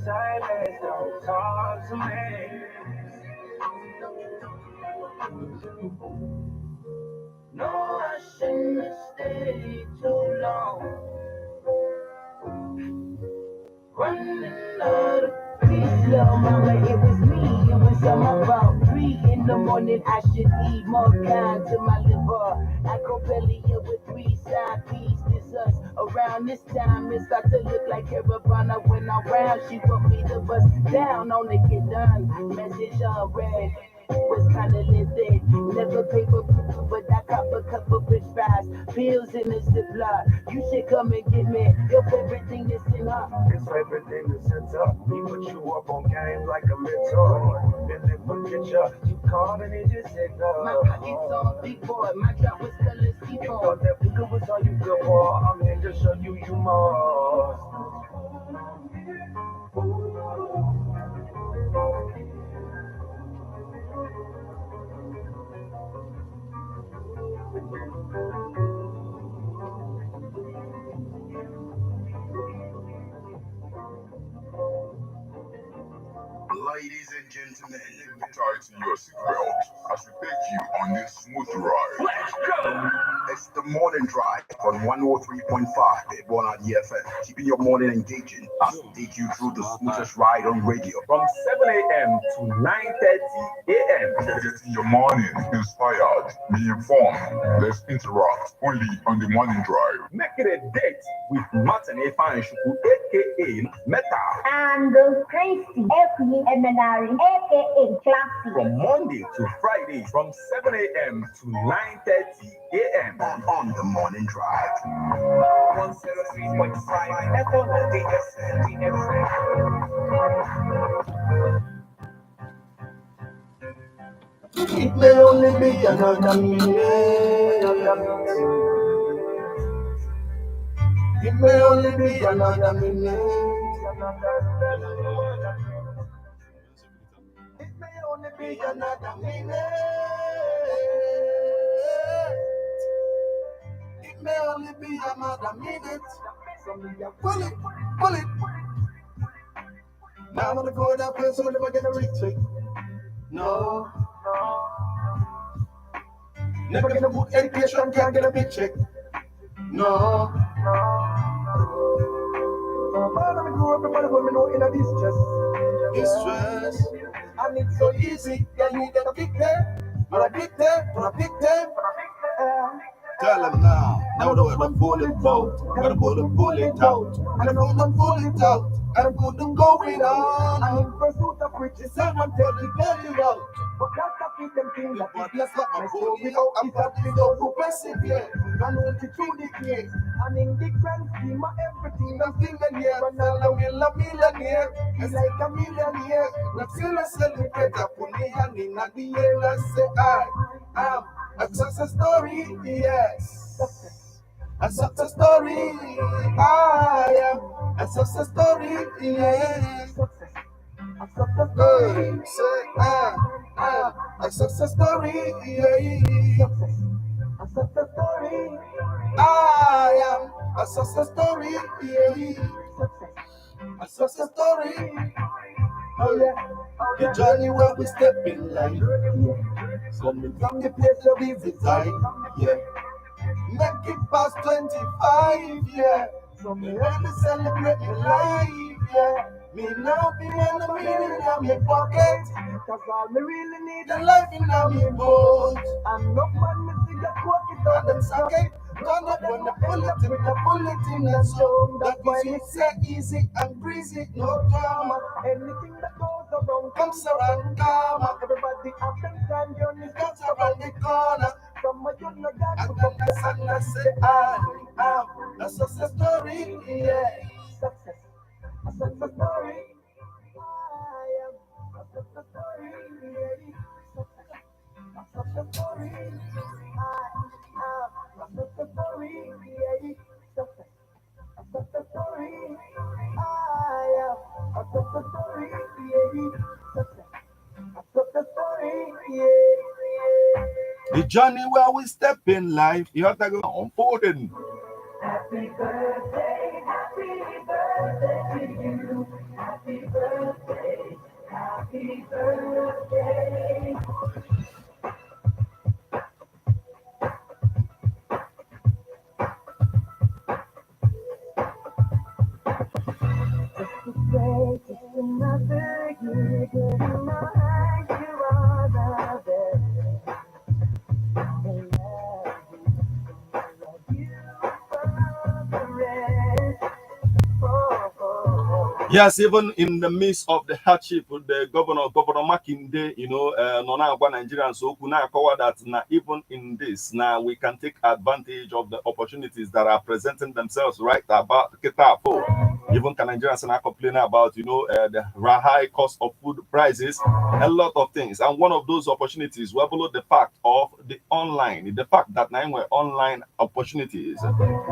silence, don't talk to me. No, I shouldn't have stayed too long. Running out of peace, little mama, it was me. It was on about 3 in the morning. I should eat more kind to my liver. Acropelia with 3 side pieces. This us around this time. It start to look like Caravana when I'm round. She put me to bust down on the get done. Message unread. Was kinda lifted, never paper, but I cop a couple rich fries, pills in a ziploc. You should come and get me your favorite thing that's in her. His favorite thing is set up. He put you up on game like a mentor. And then forget you called and it just said my pockets on big boy, my drop was color C4. You thought that figure was all you good for. I'm here to show you more. Ladies and gentlemen, tighten your seatbelt as we take you on this smooth ride. Let's go! It's the morning drive on 103.5 Bona DFM, keeping your morning engaging as we take you through the smoothest ride on radio. From 7 a.m. to 9:30 a.m. Getting your morning inspired, be informed, let's interact only on the morning drive. Make it a date with Martin Efanshuku, aka Meta. And Christy, aka Emenari, aka Classy. From Monday to Friday, from 7 a.m. to 9:30 a.m. On the morning drive. 103.5 FM DFM. It may only be another minute. It may only be another minute. It may only be another minute. It may only be another minute. Pull it, pull it. Now I'm gonna go that place so we're never gonna reach it. No. Never gonna book education, can't get a big check. No. Man, I'm grow up, everybody want me know in a distress. Distress. And it's so easy, can you get a big day? But a big day, but a big day. Tell them now know what I'm pulling out. Gotta pull it out. And I know I'm pulling it out. And I'm good and going on. I'm in pursuit of riches, and I'm telling you out. But that's a feed them things that is less like my story. I'm probably so progressive, yeah. And only through the years. And in the grand scheme of everything, I'm feeling here. And now I'm a millionaire. It's like a millionaire. I'm still a celebrate. I put me hand in at the air and say, I am a success story, yes. A success story, I am a success story, yes. A success story, say I am a success story, yes. A success story, I am a success story, yes. A success story, oh yeah. The journey where we step in line, coming from the place where we reside, yeah. Make it past 25, yeah. So me want to celebrate my life, yeah. Me now be on the meaning in my pocket, cause all me really need a life in my boat. And no man me see the quote it on them socket. Turn up when the bullet in the zone. That is it, say easy and breezy, no drama. Anything that goes around comes around karma. Everybody up and down, journey's got around the corner. From my young God to come the sun, I say I am a success story, yeah. Success, a success story. I am a success story, yeah. A success story. I am a success story, yeah. Success, a success story. I am a success story, yeah. Success, a success story, yeah. The journey where we step in life, you have to go unfolding. Happy birthday to you. Happy birthday Yes, even in the midst of the hardship, the Governor Makinde, Nona Nigerians, so kuna cover that now even in this, now we can take advantage of the opportunities that are presenting themselves right about Ketapo. Even can Nigerians now complain about, the high cost of food prices, a lot of things. And one of those opportunities, we below the fact of the fact that now we're online opportunities.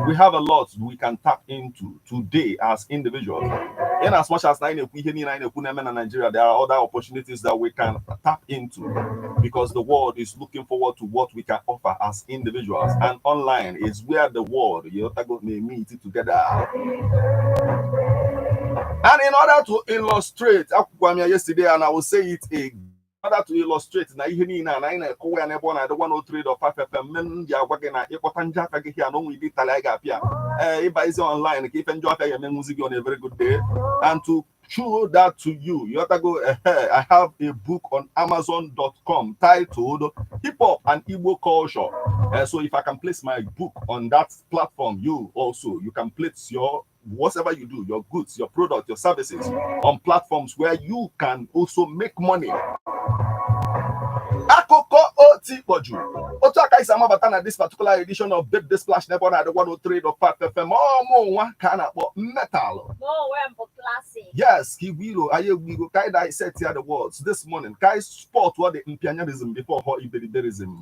We have a lot we can tap into today as individuals. In as much as Nigeria, there are other opportunities that we can tap into because the world is looking forward to what we can offer as individuals. And online is where the world may meet together. And in order to illustrate, yesterday, and I will say it again, in order to illustrate na ihe niile na ina ekowe na ebe ọ na-adị 103.5 FM men ji agwa gị na ịkpọta nje aka gị here na onwe dị tala ga-apịa ịba izi online ka ife njọ aka ya eme music on a very good day. And to show that to you, you have to go ahead. I have a book on Amazon.com titled Hip Hop and Igbo Culture. So if I can place my book on that platform, you can place your whatever you do, your goods, your product, your services on platforms where you can also make money. Akoko Oti Poju. Otaka is Amabatana, this particular edition of Bip the Splash Never at the 103.5 FM. Oh, more kind of metal. No, we're classic. Yes, we go. Kai said here the words this morning. Kai sport what the imperialism before her Iberiberism.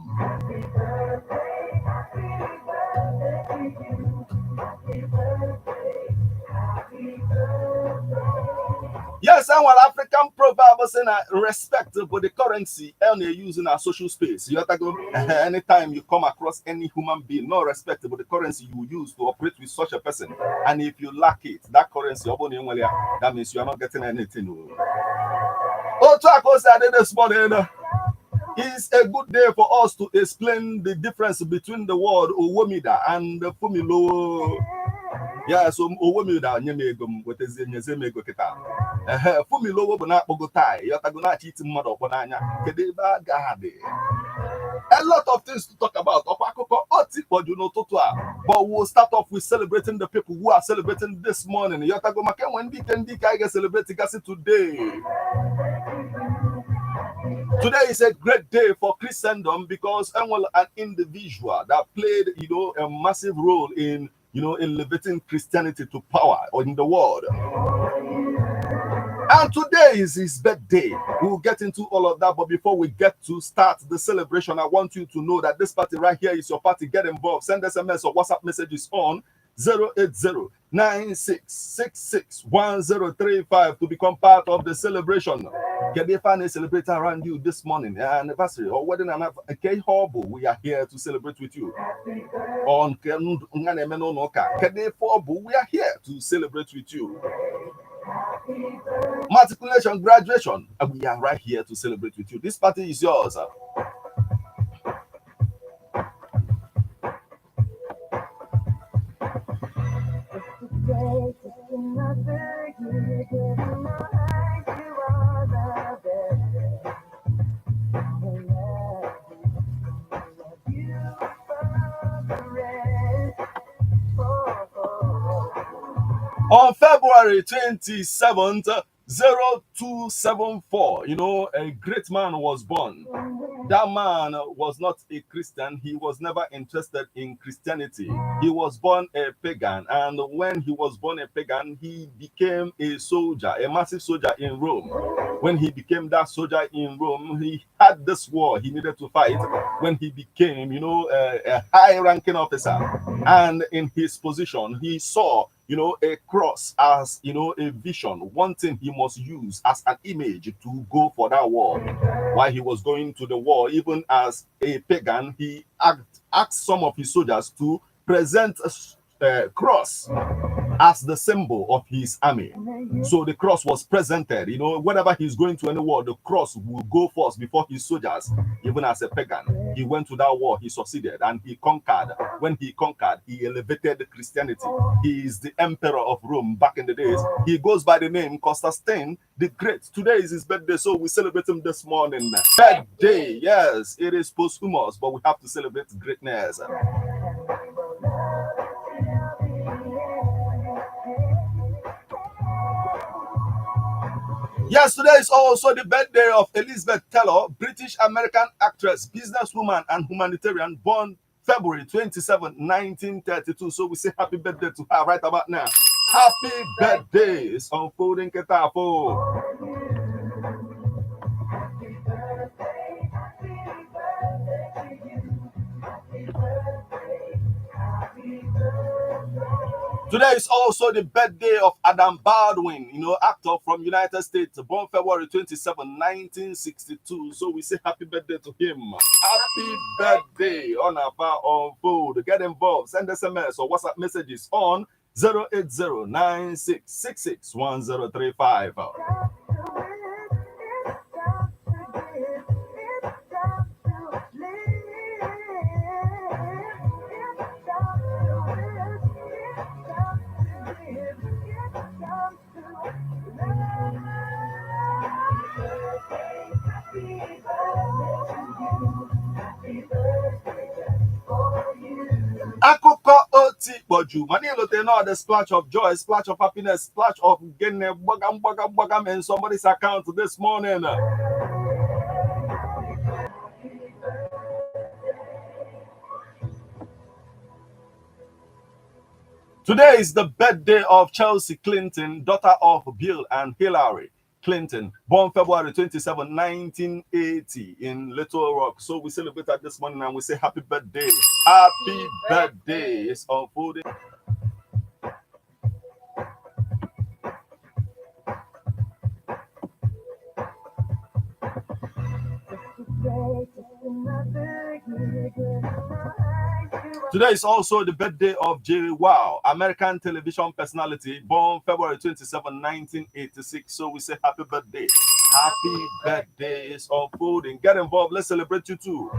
Yes, and while African proverbs saying respect for the currency and they use in our social space. You have to go anytime you come across any human being, no respect for the currency you use to operate with such a person. And if you lack it, that currency, that means you are not getting anything. This morning is a good day for us to explain the difference between the word Owomida and Fumilo. Yeah, so Owomida nyemegum with nyezemego kita. Fumilo bụ na akpọgotai, yotago na chiti mmadụ ọkpọnanya. Kedeba gade. A lot of things to talk about. But we'll start off with celebrating the people who are celebrating this morning. Yotago make when weekend I get celebrating today. Today is a great day for Christendom because an individual that played, a massive role in, elevating Christianity to power in the world. And today is his birthday. We'll get into all of that. But before we get to start the celebration, I want you to know that this party right here is your party. Get involved. Send SMS or WhatsApp messages on 080-9666-1035 to become part of the celebration. Get the family celebrate around you this morning, anniversary or wedding and we are here to celebrate with you. On we are here to celebrate with you. Matriculation, graduation, we are right here to celebrate with you. This party is yours. On February 27th, 0274, a great man was born. That man was not a Christian. He was never interested in Christianity. He was born a pagan. And when he was born a pagan, he became a soldier, a massive soldier in Rome. When he became that soldier in Rome, he had this war he needed to fight when he became, a high-ranking officer. And in his position, he saw a cross as, a vision, one thing he must use as an image to go for that war. While he was going to the war, even as a pagan, he asked some of his soldiers to present a cross as the symbol of his army. So the cross was presented. You know, whenever he's going to any war, the cross will go first before his soldiers. Even as a pagan, he went to that war, he succeeded, and he conquered. When he conquered, he elevated Christianity. He is the emperor of Rome back in the days. He goes by the name Constantine the Great. Today is his birthday, so we celebrate him this morning. Birthday, yes, it is posthumous, but we have to celebrate greatness. Yes, today is also the birthday of Elizabeth Taylor, British-American actress, businesswoman, and humanitarian, born February 27, 1932. So we say happy birthday to her right about now. Happy birthday! It's unfolding Ketafo. Today is also the birthday of Adam Baldwin, you know, actor from United States, born February 27, 1962. So we say happy birthday to him. Happy birthday on our Unfold. Get involved. Send SMS or WhatsApp messages on 080-9666-1035. Akoko oti boju. Manilo they know the splash of joy, splash of happiness, splash of getting bagam in somebody's account this morning. Today is the birthday of Chelsea Clinton, daughter of Bill and Hillary Clinton, born February 27, 1980 in Little Rock. So we celebrate that this morning and we say happy birthday. Happy birthday. It's unfolding. Today is also the birthday of Jerry Wow, American television personality, born February 27, 1986. So we say happy birthday. Happy birthday is unfolding. Get involved. Let's celebrate you too.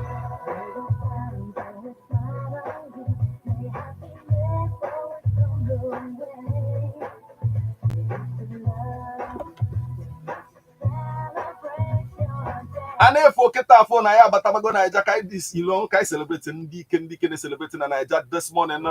And if we get our phone, I but I'm going to kai this, you know, kai celebrating the can celebrating and I just this morning.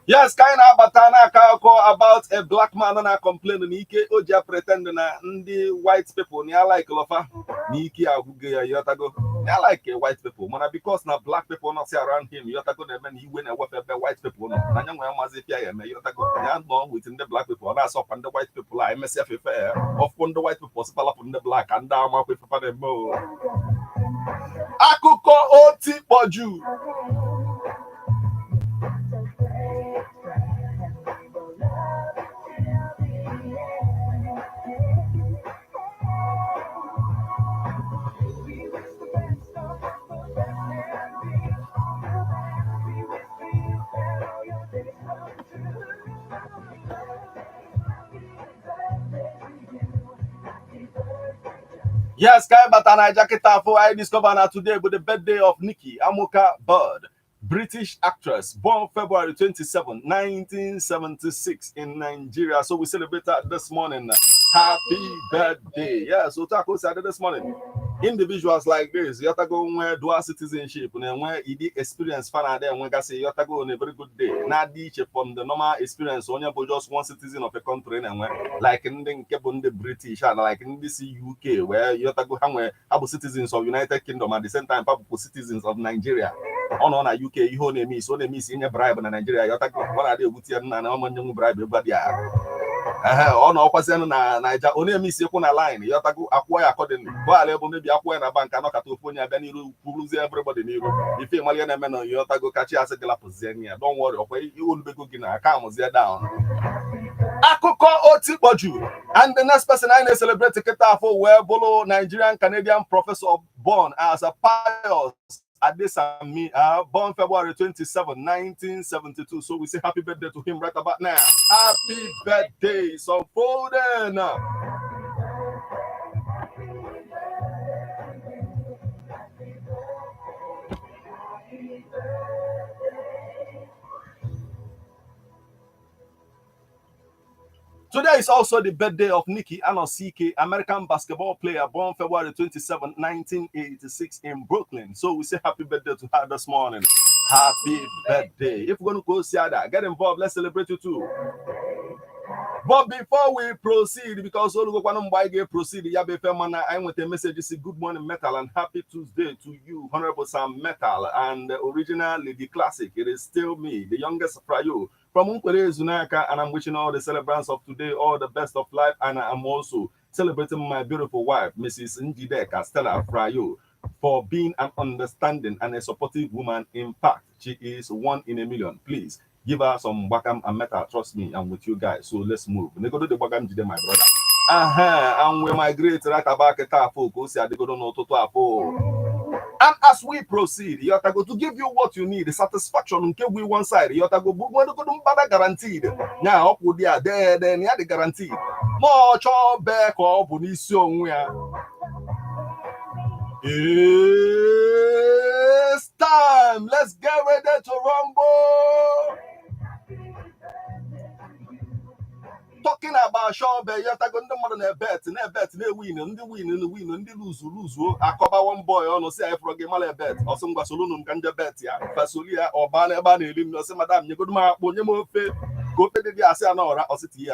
Yes, kind of batana about a black man and I complaining Nike Oja pretending the white people near like lofa Niki Aguga Yotago. I like white people, man, because now black people not see around him. Yotago the man he win a weapon white people. Nanyang Mazipia Yotago and born within the black people, and that's up on the white people. I MSF fair upon the white people, spell up on the black and down up with the mo. Akuko Oti Boju. Yes, Kai Batana Jaketafo, I discover now today with the birthday of Nikki Amoka Bird, British actress, born February 27, 1976 in Nigeria. So we celebrate that this morning. Happy birthday. Yeah, so Taco said this morning. Individuals like this, you have to go where dual citizenship, and where you experience fan there, when I say you have to go on a very good day. Not from the normal experience, only about just one citizen of a country, and like in the British, and like in this UK, where you have to go have citizens of United Kingdom at the same time, people citizens of Nigeria. On UK, you only miss in your bribe in Nigeria. You have to go one day with you and I'm bribe everybody. ọ na ọkwasịanụ na Naija ọ na-eme isi ekwu na line yọtago akwụọ ya accordingly bọala ebe mebi akwụọ ya na bank anọkata ofu onye abịa n'iru kwuruzie everybody n'iru ife ịmali ya na-eme na yọtago kachi asị gị lapụzie ya don't worry ọkwa olubego gị na aka amụzie down akụkọ otikpọju. And the next person I celebrate Ketafo wee bụrụ Nigerian Canadian professor born as a Pius Adesami, born February 27, 1972. So we say happy birthday to him right about now. Happy birthday, so Foden. Today is also the birthday of Nikki Anosike, American basketball player born February 27, 1986 in Brooklyn. So we say happy birthday to her this morning. Happy birthday. If we're going to go see that, get involved. Let's celebrate you too. But before we proceed, because all the proceed, I want a message. Say good morning, Metal, and happy Tuesday to you, Honorable Sam Metal, and original Lady Classic. It is still me, the youngest Frayo from Unkwere Zunaka, and I'm wishing all the celebrants of today all the best of life. And I'm also celebrating my beautiful wife, Mrs. Njideka Stella Frayo, for being an understanding and a supportive woman. In fact, she is 1 in a million. Please give her some Wakam and Metal. Trust me, I'm with you guys. So let's move. They go to the Wakam today, my brother. And we migrate right about and as we proceed, you have to go to give you what you need, the satisfaction. Okay, we one side, you have to go guaranteed. Now, up with there, then you have the guaranteed. More job back or Bonicio. It's time. Let's get ready to rumble. Talking about Sean Bay, you're talking about a bet, and a bet, they win, and they win, and they win, and they lose. I cover one boy on say for a game, I bet, or some Gasolun can bet, yeah, Fasulia or Bane, no, say, Madame, you go to my Bonimo, go to the Asiana or City,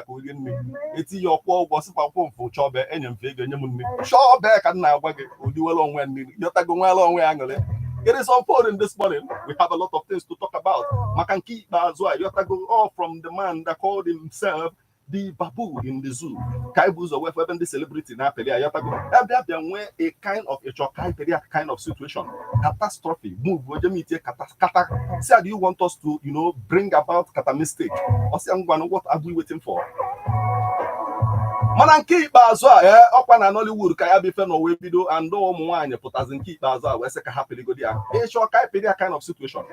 it's your poor was for Chauber and your figure, and you Shaw back and now, will do along when you're talking well long way angle. It is important this morning. We have a lot of things to talk about. Makanki Bazwa, you have to go all from the man that called himself the babu in the zoo. Kaibu's away for the celebrity now. A kind of a kind of situation, catastrophe. Move. Say, do you want us to, bring about kata mistake? Or say, what are we waiting for? Mananki Bazwa, up on Nollywood, Kayabi Feno video, and no one put as in keep Bazwa, where second happily go there. It's your kind of situation.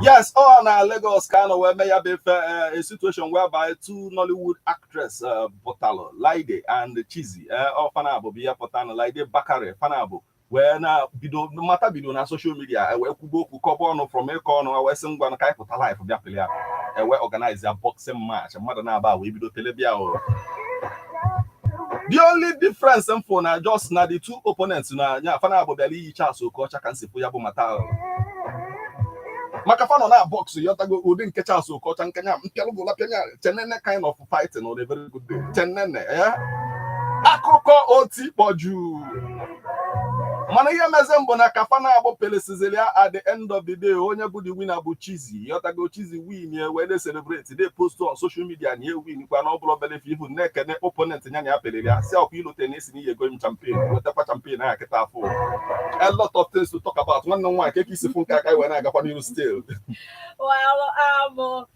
Yes, on our Lagos kind of where may have been a situation whereby two Nollywood actress, Botalo, Laide, and Cheesy, or Fanabo, Bia Potano, Laide Bakare, Fanabo, where now, no matter video on social media, where Kubo, Kukobono from a corner, where some one kind of life of Yapilia, and where organize a boxing match, and Mother Naba, we do Telebia. The only difference for now just now the two opponents now, Fanabo Belly, Charles, Kocha, can see Puyabo Matal. Makafano na box, you have to go within Ketchas or Cotton Kenya, Tenene kind of fighting or a very good day. Tenene, yeah? Akoko Oti Boju. Manaya Mazembona Kafana Abo Pelesizelia at the end of the day, Onya Budi win Abu Cheesy. You have to go Cheesy win here where they celebrate. They post on social media and here win. You can all blow belly people neck and opponent in Yanya Pelia. Self you tennis in here going champion. Whatever champion I get for. A lot of things to talk about. One on one, when I got you still. Well,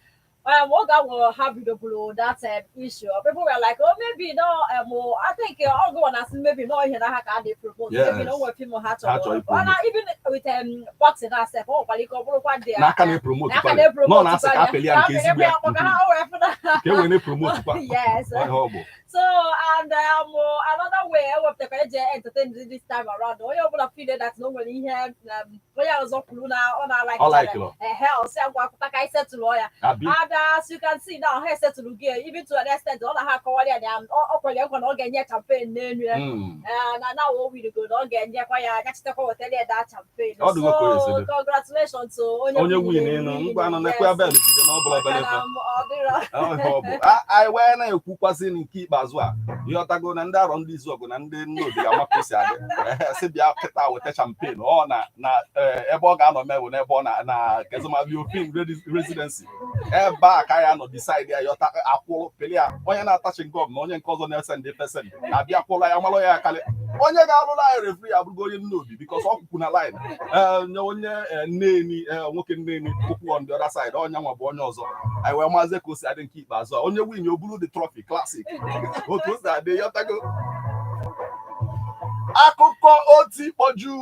what that will have you below that issue. People were like, oh, maybe no, I think I'll go and ask maybe no, here I can't propose. Maybe no what people had to. Even with boxing, I said, oh, but you go one day. I can't promote. No, that's a promote. Yes. So, and another way of the entertainment this time around, we will feel that normally here, we are also on our like hell, say what I said to lawyer. And as you can see now, I said to look here, even to an extent, all I have called and all get your campaign, and now we go on get your next to call that campaign. So, congratulations to on your winning. anyị wee na-ekwukwasị nke ikpeazụ a ịghọtago na ndị arọ ndị izu ọgụ na ndị nnobi ga-amapụ si adị si bịa kịta weta champagne ọ na ebe ọ ga-anọ mewu n'ebe ọ na Kezemabio Film Residency ebe a ka ya nọ decide ya yọta akwụrụ peli ya onye na-atachi ngọm na onye nke ọzọ na-ese ndị pesen abịa kwụrụ ya malụ ya akarị onye ga-alụrụ anyị refri abụrụgo onye nnobi bikos ọ kwụkwụ na line onye nneni nwoke nneni kwụkwụ on the other side onye nwa bụ onye ọzọ anyị wee maazị ka o si adị nke ikpeazụ a onye win o buru the trophy classic otu o si adị yọtago akụkọ oti kpọju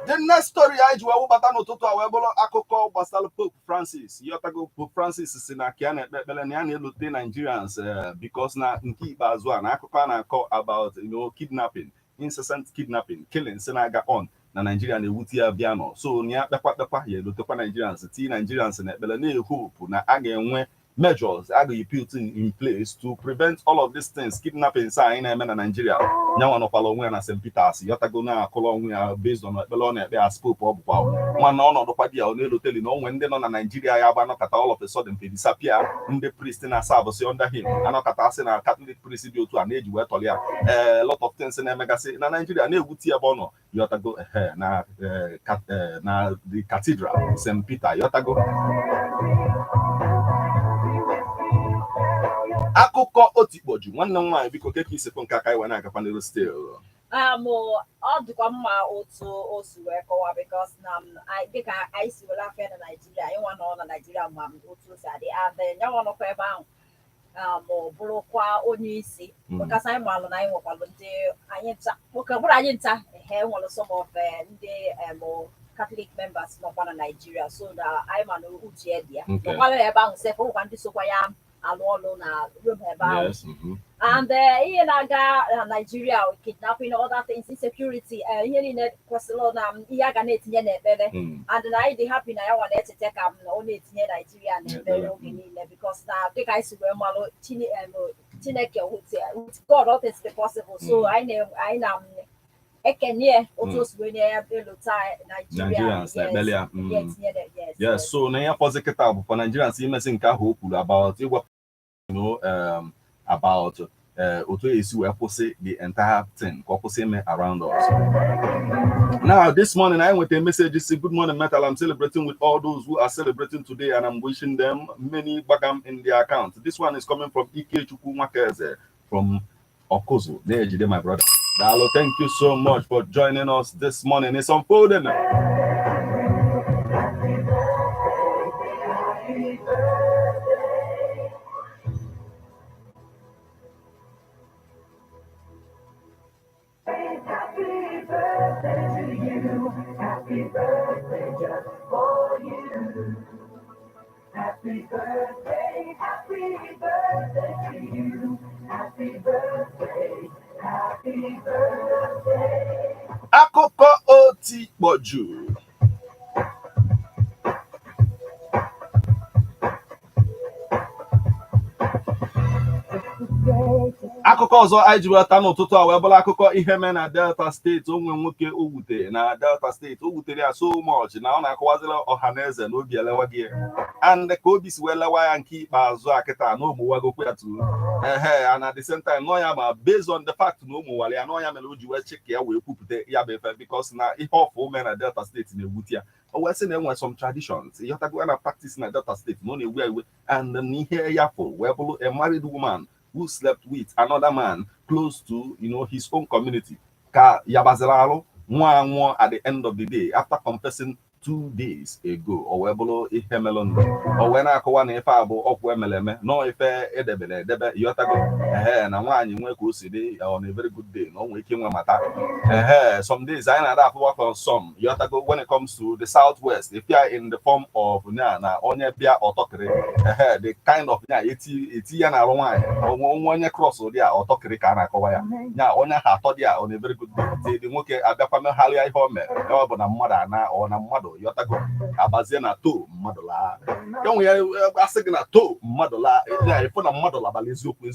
the next story anyị ji wee wụbata n'ụtụtụ a wee bụrụ akụkọ gbasara Pope Francis yọtago Pope Francis si na ka ya na-ekpe ekpere na ya na-elote Nigerians because na nke ikpeazụ a na akụkọ a na-akọ about kidnapping, incessant kidnapping, killing si na-aga on na Nigeria na-ewute ya bịa nọ so na ya kpekwa ya elotekwa Nigerians ti Nigerians na ekpere na-ehope na a ga-enwe measures a ga-put in place to prevent all of these things kidnapping sa anyị na-eme na Nigeria nyanwa nọkwala onwe ya na St. Peters yọtago na-akụlọ onwe ya based on ekpere ọ na-ekpe as Pope ọ bụkwa nwana ọnọdụkwa di ya ọ na-eloteli na onwe ndị nọ na Nigeria ya gba anọkata all of a sudden fe disappear ndị priest na-asa abụsị under him anọkata asị na Catholic priest dị otu a na-eji wee tọrọ ya lot of things na-emegasị na Nigeria na-ewute ebe ọ nọ yọtago na the cathedral St. Peter yọtago akụkọ otikpoju nwanne m nwaanyị biko keke isekwu nke aka iwe na-agakwa n'elu stil ọ dịkwa mma otu o si wee kọwa because na dịka anyị si were afọ na Naijiria ịnwa nọ na Naijiria ma otu o si adị adị nyanwa nọkwa ebe ahụ ma ọ bụrụkwa onye isi mekasị anyị malụ na anyị nwekwalụ ndị anyị nta nwoke bụrụ anyị nta nwere some of ndị Catholic members nọkwa na Naijiria so na anyị ma na uche dị ya nọkwala ebe ahụ sef ụkwa ndị sokwa ya alụ ọlụ na room ebe ahụ and ihe na-aga na Nigeria kidnapping other things insecurity ihe niile kwesịrị na ihe a ga na-etinye n'ekpere and na anyị dị happy na ya nwa na-echeta ka ọ na-etinye Nigeria n'ekpere oge niile because na dịka anyị si wee malụ Chineke with God all things possible so anyị na ekenye otu osi wee na-elota Nigerians yes so na ya fọzi kịta bụ for Nigerians imesi nke ahụ o kwuru about ịgwapụ about otu esi wee kwụsị the entire thing ka ọ kwụsị ime around us. Now this morning I went a message say good morning metal, I'm celebrating with all those who are celebrating today and I'm wishing them many bagam in their account. This one is coming from Ikechukwu Nwakeze from Okozo. Nejide, my brother. Dalo, thank you so much for joining us this morning. It's unfolding. Happy birthday just for you. Happy birthday to you. Happy birthday, happy birthday. Akụkọ otikpoju. Akụkọ ọzọ anyị ji weta n'ụtụtụ a wee bụrụ akụkọ ihe mee na Delta steeti onwe nwoke o wutere na Delta steeti o wutere ya so much na ọ na-akọwaziri ọha na eze na obi elewa gị and ka obi si wee lewa ya nke ikpeazụ a kịta na ụmụwagokwa ya tu and at the same time nọ ya ma based on the fact na ụmụwara ya nọ ya mere o ji wee chịka ya wee kwupụta ya bụ efe because na ihe ọfụ mee na Delta steeti na-ewute ya o wee sị na enwe some traditions ịghọtago na practice na Delta steeti na ọ na-ewu ewe and n'ihe ya fụ wee bụrụ a married woman who slept with another man close to his own community. Ka Yabazalaru nwa at the end of the day after confessing 2 days ago o wee bụrụ ihe melondo o wee na-akọwa na ife abụ ọkwụ emeleme no ife edebere edebe ịghọtago na nwaanyị nwee ka o si dị on a very good day na o nwee ike nwe mata some days anyị na-ada afụ work on some ịghọtago when it comes to the southwest if you are in the form of na onye bịa ọtọkịrị the kind of eti ya na-arụ nwaanyị onye cross ụdị a ọtọkịrị ka a na-akọwa ya onye ha atọ dị a on a very good day dị nwoke abịakwa megharịa ihe o mere ọ bụ na mmadụ ana ọ na mmadụ yọtago abazie na to mmadụ laa enwe ya asị gị na to mmadụ laa ịfụ na mmadụ labala eziokwu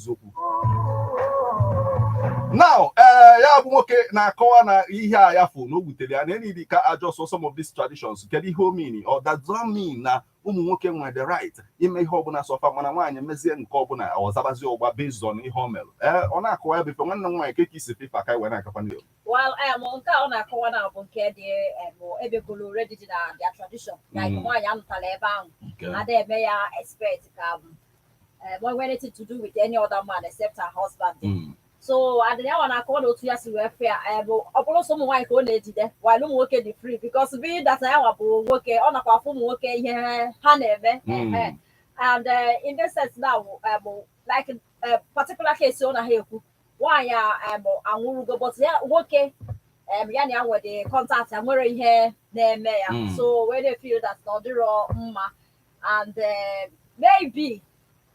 Now, ya bụ nwoke na-akọwa na ihe a ya fụ na o wutere ya na enidi ka adjust some of these traditions. Kedu ihe o mean? Or that don't mean na ụmụ nwoke nwere the right ime ihe ọbụla sofa mana nwaanyị mezie nke ọbụla ọzabazi ụgba based on ihe o mere. Ọ na-akọwa ya bife nwanne nwaanyị ka isi fifa ka iwe na-akakwa ndị. Well, nke ọ na-akọwa na bụ nke dị ebe golo already dị na their tradition. Like nwaanyị anụtala ebe ahụ. Ada eme ya expect ka when anything to do with any other man except her husband. So and then I call otu ya si wee fair ọbụrụ so ụmụ nwaanyị ka ọ na-ejide while ụmụ nwoke dị free because being that ya bụ nwoke ọ nakwa afụ ụmụ nwoke ihe ha na-eme and in this sense now like particular case ọ na ha ekwu nwaanyị anwụrụgo but ya nwoke ya na ya nwere contact ya nwere ihe na-eme ya so when they feel that ọ dịrọ mma and maybe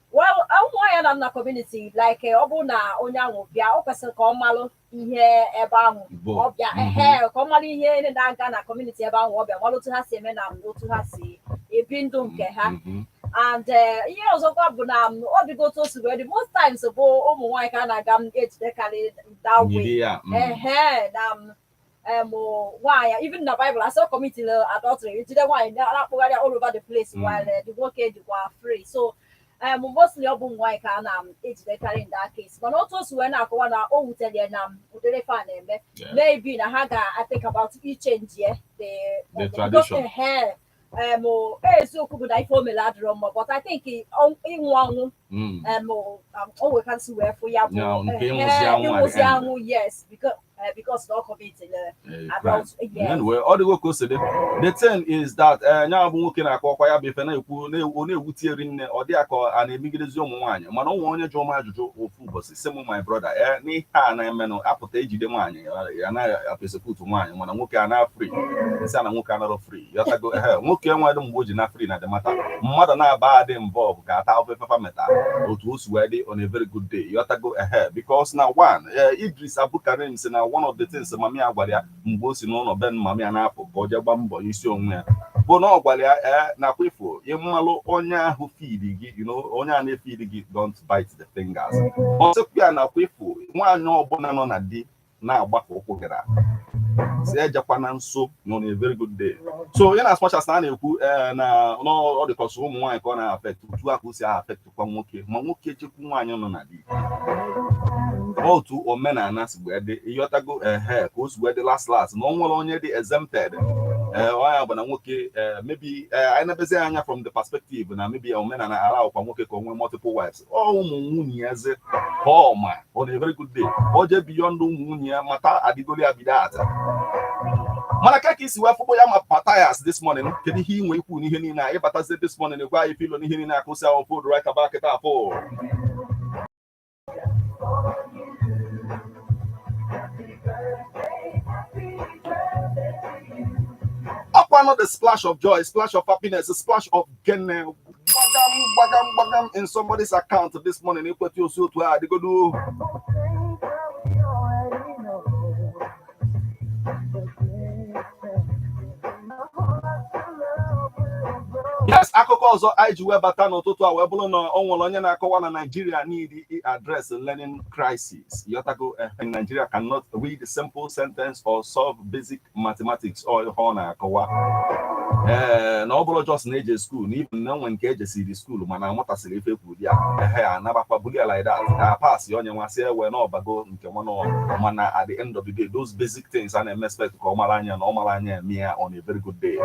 well, I'm not in the community like Obuna Onyango, Bia, Opesa Komalu, here about Obia, Komali here in the Ghana community about Wobia, Walu to have semen and go to have see a bindum keha. And years of Gabunam, all the go to where the most times of Omo Waikana Gam get the Kali that way. Why even the Bible I saw committing adultery, it didn't why all over the place while the workers were free. So mostly ọbụ nwaanyị ka na ejidekarị in that case but otu osi wee na-akọwa na o wutere na udere fa na-eme maybe na ha ga-think about change the tradition eziokwu bụ na ife o mere adịrọ mma but I think ịnwụ ọnwụ o nwekansi wee fụ ya bụ ịnwụzi anwụ yes because no committing about anyway all the work the thing is that nya bụ nwoke na-akọkwa ya bụ ife na-ekwu na-ewutieri nne ọ dị akọ a na-emegidezi ụmụ nwaanyị mana onwe onye jụọ m ajụjụ ofu ụbọchị sị m my brother n'ihe a na-emenụ apụta ejide nwaanyị ya na-apesepụtụ nwaanyị mana nwoke a na-free nsị na nwoke anarọ free yọtago nwoke enwedị mgbe o ji na free na the matter mmadụ na-aba adị involve ga-ata ofe pepa meta otu o si wee dị on a very good day yọtago because na one Idris Abdulkarim si na one of the things mami agwara ya mgbe o si n'ụlọ ben mami a na-apụ ka o jee gba mbọ isi onwe ya bụ na ọ gwara ya nakwa ifo ịmalụ onye ahụ feed gị onye a na-efeed gị don't bite the fingers ọ sịkwa ya nakwa ifo nwaanyị ọbụla nọ na di na-agbakọ ụkwụ gara si ejekwana nso nọ na a very good day so in as much as na na-ekwu na ọ dịkọsụ ụmụ nwaanyị ka ọ na-affect otu aka o si affect kwa nwoke ma nwoke chekwu nwaanyị nọ na di otu omenala si wee dị ịghọtago ka o si wee dị last na o nwere onye dị exempted onye bụ na nwoke maybe anyị na-ebezi anya from the perspective na maybe omenala allow kwa nwoke ka o nwee multiple wives ụmụ nwunye ya eze ma on a very good day o jee beyond ụmụ nwunye ya mata adịgoli abido ata mana ka isi wee fụkpọ ya ma patayas this morning kedu ihe inwe ikwu n'ihe niile a ịbatazi this morning ekwe anyị filo n'ihe niile akụsi ahụ food right about kịta afọ upon the splash of joy, splash of happiness, a splash of bagam in somebody's account this morning. You put your suit where they go do. Yes, akụkọ ọzọ IG wee bata n'ụtụtụ a wee bụrụ na ọ nwere onye na-akọwa na Nigeria need address learning crisis. Yotago in Nigeria cannot read a simple sentence or solve basic mathematics or ihe ọ na-akọwa. Na ọ bụrụ just na-eje school na even na nwe nke ejesiri school mana amụtasịrị ife kwuru ya anabakwa bulia like that pass ya onye nwasị ewe na ọbago nke nwana mana at the end of the day those basic things a na-eme expect ka ọ mara anya na ọ mara anya eme ya on a very good day.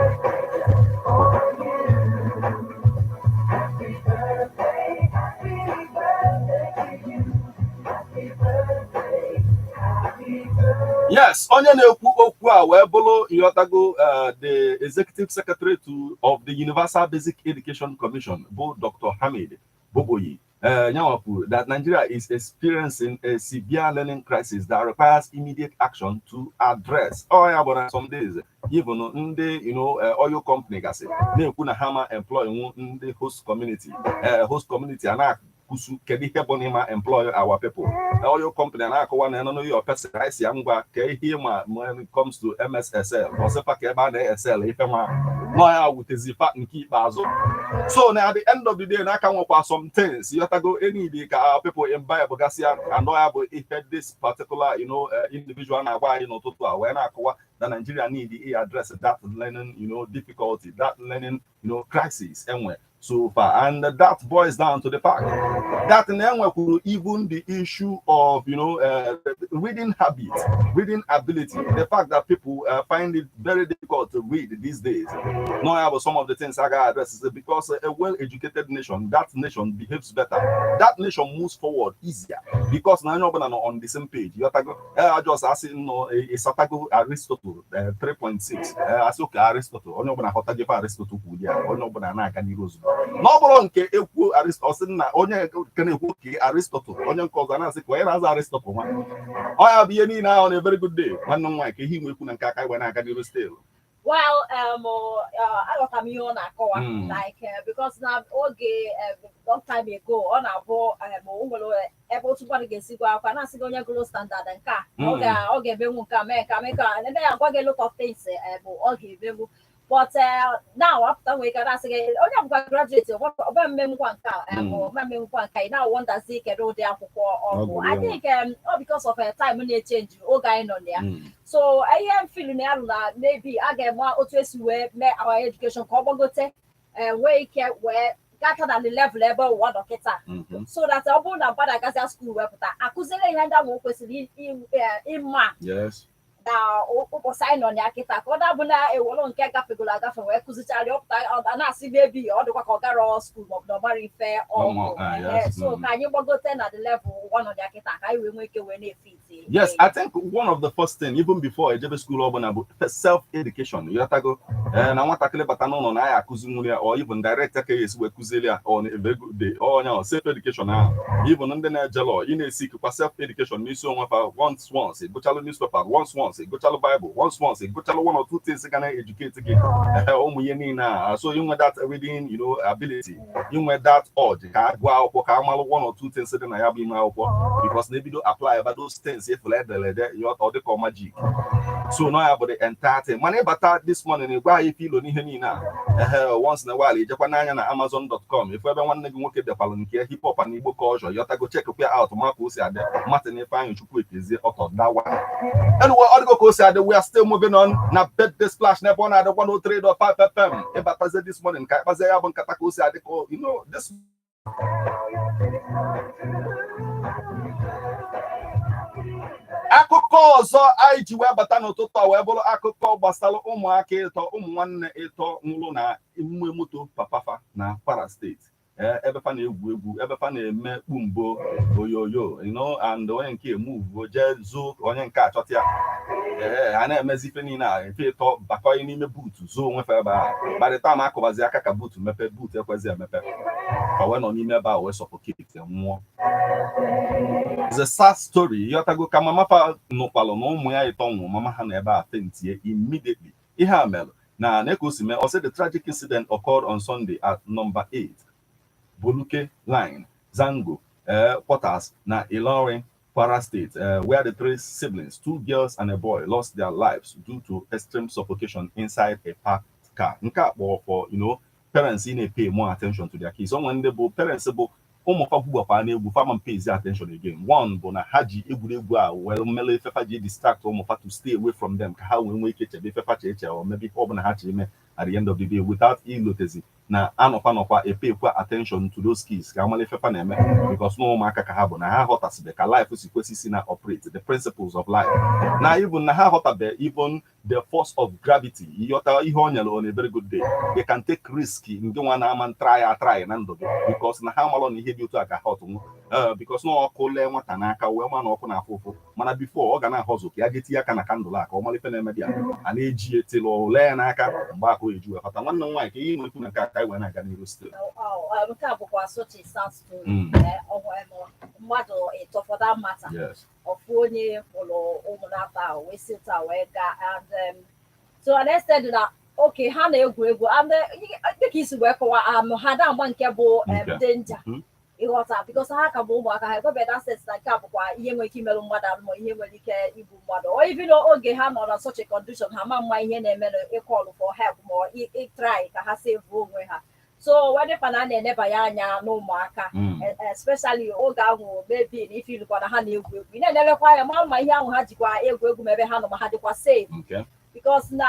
Yes, onye na-ekwu okwu a wee bụrụ Yotago the executive secretary of the Universal Basic Education Commission bụ Dr. Hamid Boboyi Nyawapu that Nigeria is experiencing a severe learning crisis that requires immediate action to address. But some days even ndị oil company gasị na-ekwu na ha ma employ ndị host community a na-ekwusu kedu ihe bụ n'ịma employ our people. All your company na-akọwa na nọ your person isi ya ngwa ka ihe ma when it comes to MSSL ọsịpa ka ebe a na-esl ife ma nọ ya wutezi fa nke ikpeazụ. So na at the end of the day na-aka nwekwa some things yotago any dị ka our people in Bible gasịa anọ ya bụ ife this particular individual na-agwa anyị n'ụtụtụ a wee na-akọwa that Nigeria need to address that learning, difficulty, that learning, crisis, anyway, so far. And that boils down to the fact that even the issue of, reading habit, reading ability, the fact that people find it very difficult to read these days. Now I have some of the things I got address is because a well-educated nation, that nation behaves better. That nation moves forward easier because now you're on the same page. You have to go, just asking, Aristotle 3.6. I say okay, Aristotle. Onye ọbụla ghọta jefe Aristotle kwuru ya, onye ọbụla na-aga n'iru ozugbo. N'ọbụrụ nke ekwu Aristotle na onye nke na-ekwu ke Aristotle, onye nke ọzọ na-asị ka onye na-aza Aristotle nwa. Ọ ya bụ ihe niile ahụ na a very good day. Nwanne m nwaanyị ka ihe nwekwu na nke aka igwe na-aga n'iru still. Well, I got a million like because now long time ago on our board able to want to get cigar and I see go standard and car. Okay, make and then I got a lot of things okay, but now after we can ask again, only graduate now want to see get all there for I think because of time when they change going on there. So I am feeling that maybe I get more where our education go take where you can where gather than the level one of it. So that I won't have bad school where I could say that work was in ma. Yes. Now, sign on Yakita, Kodabuna, a won't get a figure like from where Kusitari up and I see baby or the Wakogaro school of the very fair or so can you go 10 at the level one of Yakita? I will make you when it fits. Yes, I think one of the first thing, even before a Jebe school open about self-education, you have to go and I want to clear Batanon on Ayakuzumulia or even direct case where Kuzelia on a very good day or no self-education now, even under Najalo, in a seek for self-education, Miss once, a good newspaper, once. Go to the Bible once, a go to one or two things can educate again. So you know that reading, ability, you know that urge. Wow, one or two things that I have in my because maybe don't apply about those things if you are the call magic. So now about the entire thing. Money but this morning, why you feel once in a while, Japan Amazon.com. If everyone work at the Palanque, hip hop and Igbo culture, you have to go check out Marcos at the Martin Fine to quick is the author that one. And we are still moving on. Now, bet this splash never on at the 103.5 FM. If I said this morning, this. Akụkọ ọzọ anyị ji wee bata n'ụtụtụ wee bụrụ akụkọ gbasara ụmụaka ịtọ ụmụ nwanne ịtọ nwụrụ na emume moto papafa na Kwara steeti. Ebe fa na-egwu egwu ebe fa na-eme kpumbo oyoyo and onye nke move jee zoo onye nke achọta ya a na-emezi ife niile a efe ịtọ bakọ n'ime buutu zoo onwefe ebe a barịta ma akụbazi aka ka buutu mepe buutu ekwezi emepe ka wee nọ n'ime ebe a wee sọfọketi nwụọ. It's a sad story. Yotago ka mama fa nụkwalụ na ụmụ ya ịtọ nwụrụ mama ha na ebe a fentie immediately. Ihe a mere na Nekosime or said the tragic incident occurred on Sunday at number 8 Boluke Line, Zango, Portas, na Ilorin, Kwara State, where the 3 siblings, 2 girls and a boy, lost their lives due to extreme suffocation inside a parked car. Nka for parents in pay more attention to their kids. So when the parents farmer pays attention again. One bona haji well mele fefaji distract to stay away from them. How we make it or maybe at the end of the day without illiteracy. Na anokwa a pay attention to those kids. Because no maka kahabo na ha hot as life is operate the principles of life. Now even na ha even the force of gravity. On a very good day. They can take risk in the one man try because na ha malon due to because no call watanaka man open mana before organa hustle ya get ya kana candle aka o malife na media and ag till o le na aka mgba ko eju afata nwanne nwa ke yi nwetu na ka kai we na aga n'iru still ka bukwa such a sad story mmadụ ito for that matter yes of onye ụlọ ụmụnata we sit we ga and so and I said that okay ha na egwu and the kids we kwa ha da agba nke bụ danger ịghọta because ha ka bụ ụmụaka ha ekwebeda sense na nke a bụkwa ihe nwere ike imerụ mmadụ arụ ma ihe nwere ike igbu mmadụ or even oge ha nọ na such a condition ha ma mma ihe na-eme na ịkọlụ for help ma ịtry ka ha save onwe ha so wedịpa na a na-enebanye anya n'ụmụaka especially oge ahụ maybe na ife ilukwa na ha na-egwu egwu ị na-enebekwa anya ma ma ihe ahụ ha jikwa egwu egwu ma ebe ha nọ ma ha dịkwa safe because na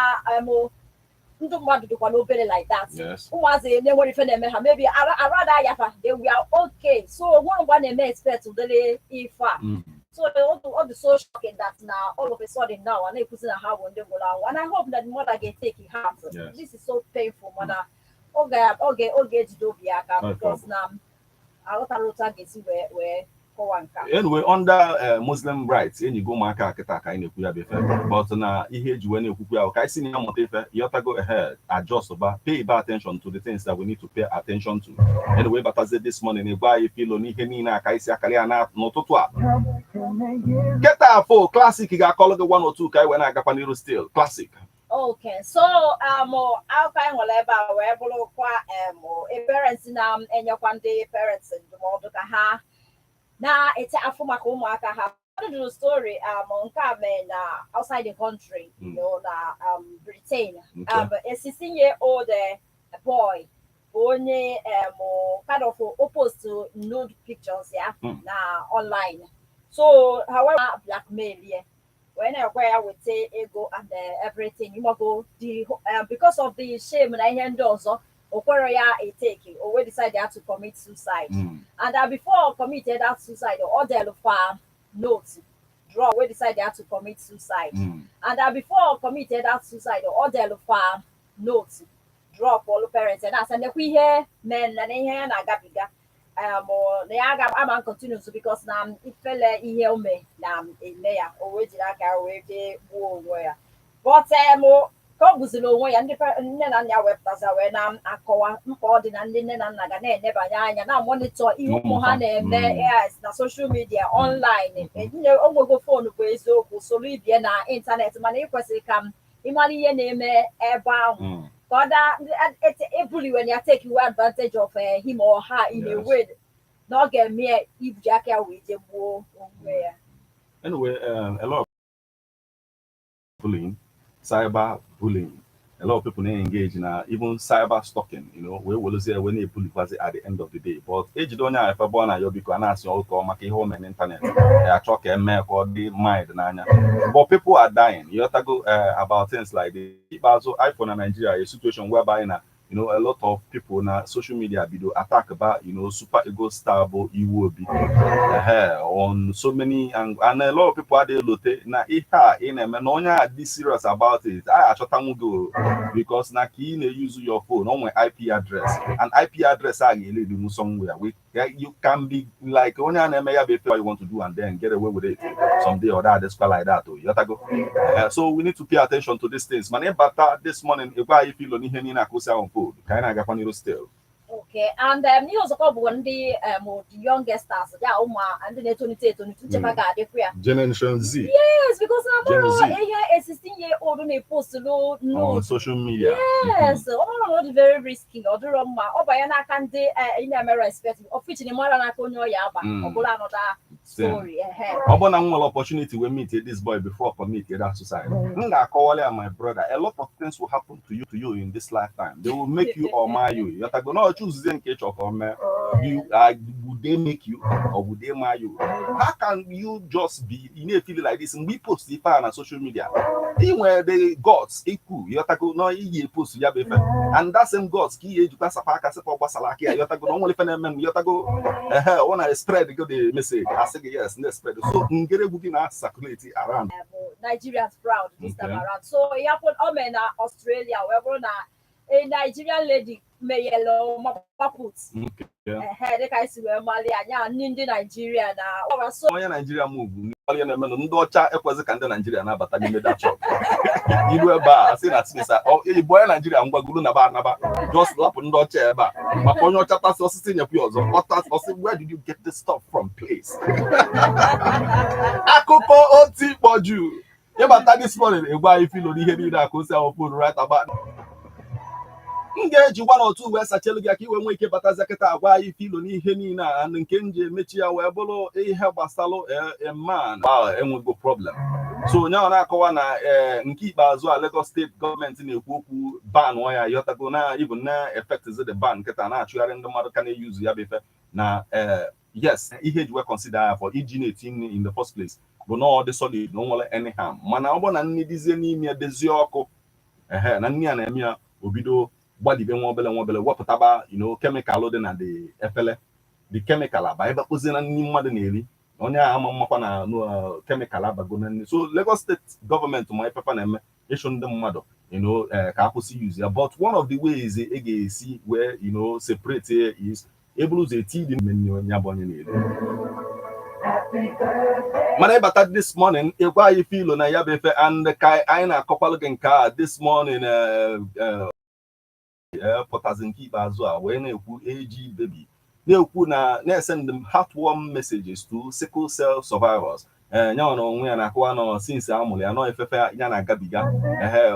ndụ mmadụ dịkwa n'obere like that ụmụazị na-enwere ife na-eme ha maybe arada yafa they were okay so nwa mgbe na-eme expect udere ife a so ọ dị so shocking that na all of a sudden now a na-ekwuzi na ha bụ ndị nwụrụ anwụ and I hope that the mother ga-take it hard. This is so painful mana oge ejide obi aka because na aghọtara otu a ga-esi wee kọwa nka anyway under Muslim rights enyi go ụmụaka akịta ka anyị na-ekwu ya bụ ife but na ihe eji wee na-ekwukwu ya ka anyị si na ya mụta ife yotago ahead adjust pay attention to the things that we need to pay attention to anyway batazie this morning ịgwa anyị filo n'ihe niile a ka anyị si akara ya n'ụtụtụ a keta afọ classic ga-akọlụ gị 1 or 2 ka anyị wee na-agakwa n'iru still classic. Okay, so aka anyị nwere ebe a wee bụrụkwa parents na-enyekwa ndị parents ndụmọdụ ka ha na-ete afọ maka ụmụaka ha. The story nke a mee na outside the country, you know, na Britain. A 16-year-old boy onye kind of opposed to nude pictures na online. So however blackmail when I would say ego and everything, you must go because of the shame and I hand also or take or we decided to commit suicide. And before committed that suicide or the notes draw we decided to commit suicide. And before committed that suicide or the notes draw for the parents and and we hear men and here and agabiga. I'm continuous because now it fell here me now in there always like I already where but kobuzilo onwe ya ndị nne na nna wepụtaza wee na akọwa mkpa ọ dị na ndị nne na nna ga na-enebanye anya na monitor ihe ụmụ ha na-eme na social media online onwego fonu bụ eziokwu soro ibie na ịntanetị mana ị kwesịrị ka ịmara ihe na-eme ebe ahụ every when you take advantage of him or her in a way, not get me if Jackie with the war. Anyway, a lot of bullying, cyber bullying. A lot of people engage in even cyber stalking. You know, we will say when they bully at the end of the day. But age don't know if I born you because I ask you all come make home and internet. I talk a make or the mind but people are dying. You have to go about things like the also iPhone in Nigeria, a situation whereby now you know a lot of people na social media video attack about super ego starbo will be on so many and a lot of people are there na in a man this serious about it. I actually go because na key use your phone on my IP address and IP address somewhere you can be like only an before you want to do and then get away with it someday or that that's like that you have to go so we need to pay attention to these things man but this morning if I feel on food kind of got still. Okay, and news of one the youngest stars, and the 22 Generation Z. Yes, because I'm a 16-year-old on a post on social media. Yes, not very risky or the by an candy in America, expecting of which in more than I know Yaba or another story. Opportunity we meet this boy before committed that society. I call my brother. A lot of things will happen to you in this lifetime. They will make you or marry you. You have to not choose them catch of you would they make you or would they marry you? How can you just be in a feeling like this? And we post the on social media. Even where the gods equal, you have to go no post and that same gods key age pass a pack as a salaki. You have to go only phenomenon, you have to go on a spread the message. I say yes, let's spread. So Ngere booking us circulate around. Nigerians proud this time around. So you have put Australia, we're a Nigerian lady may yellow paputs. They can see where Malia Nindi Nigeria now. So Nigeria move. Nigeria now, but I made that shop. You were bar, I say that Smith. Oh, you boy Nigeria, I'm going to just lap on the chair. But on your chapter, so sitting your peers or where did you get this stuff from, please? Akoko Oti Boju. Yeah, but this morning, if you know the heavy that goes out right about. Engage one or two where Sacheliga when we Batazakata, why you feel on Henina and Kenji Mechia Webolo, a Bastalo, a man, and we go problem. So now Nakawana, Nkiba as well, Lagos state government in the Kuku ban where Yotagona, even now effect is the ban, Katana, you are in the mother can use Yabife. Now, yes, EH were considered for originating in the first place, but no the solid, no more any harm. Manabon and Nidizenia, the Zioko, Nania and Emia, Obido. Body be one bele what potaba, chemical loading and the FL, the chemical by ever posing and new modern nearly. Only I'm no chemical abagonan. So Lagos state government to my papa name, they show them mother, Kaposi use. But one of the ways the see where separate is able to tea the menu in Yabon. Manabata this morning, if I feel on a yabefe and the Kai Aina Kopalogan car this morning, Potazinki Bazua, when you AG baby. They send them heartwarm messages to sickle cell survivors. Since I know if Yana Gabiga,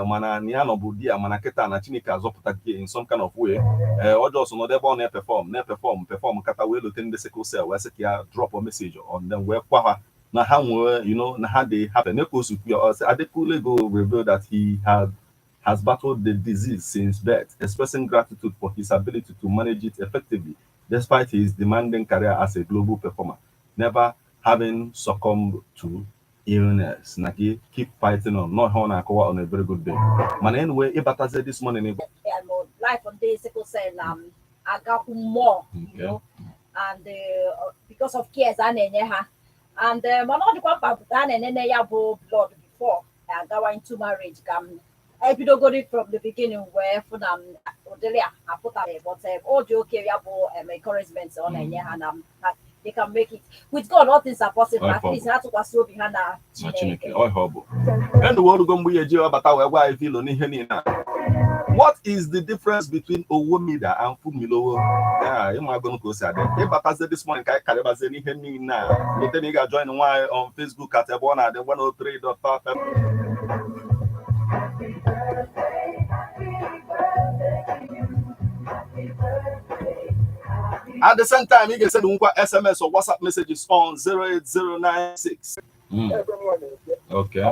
Mana Niano Budia, Manaketa, and Chinika Zopataki in some kind of way, or just another born perform Cataway in the sickle cell, where Sekia drop a message on them where Quaha. Now, how they happen. Adekunle go reveal that he has battled the disease since birth, expressing gratitude for his ability to manage it effectively, despite his demanding career as a global performer, never having succumbed to illness. Naki keep fighting on, not on a very good day. Man, anyway, Ibata said this morning. Life on the sickle cell, I got more, and because of cares and Manodi Papa and then blood before I go into marriage. I don't go it from the beginning where for them Odelia I put out but audio carry encouragement on and they can make it with God. All things are possible. At least that's what was so behind that. And the world going to be a about why I feel on Henina. What is the difference between Owomida and Fumilo? Yeah, you might going to say that. But as this morning, I can't have any Henina. Lieutenant got join on Facebook at Ebona, the 103.5. At the same time, you can send SMS or WhatsApp messages on 08096. Okay.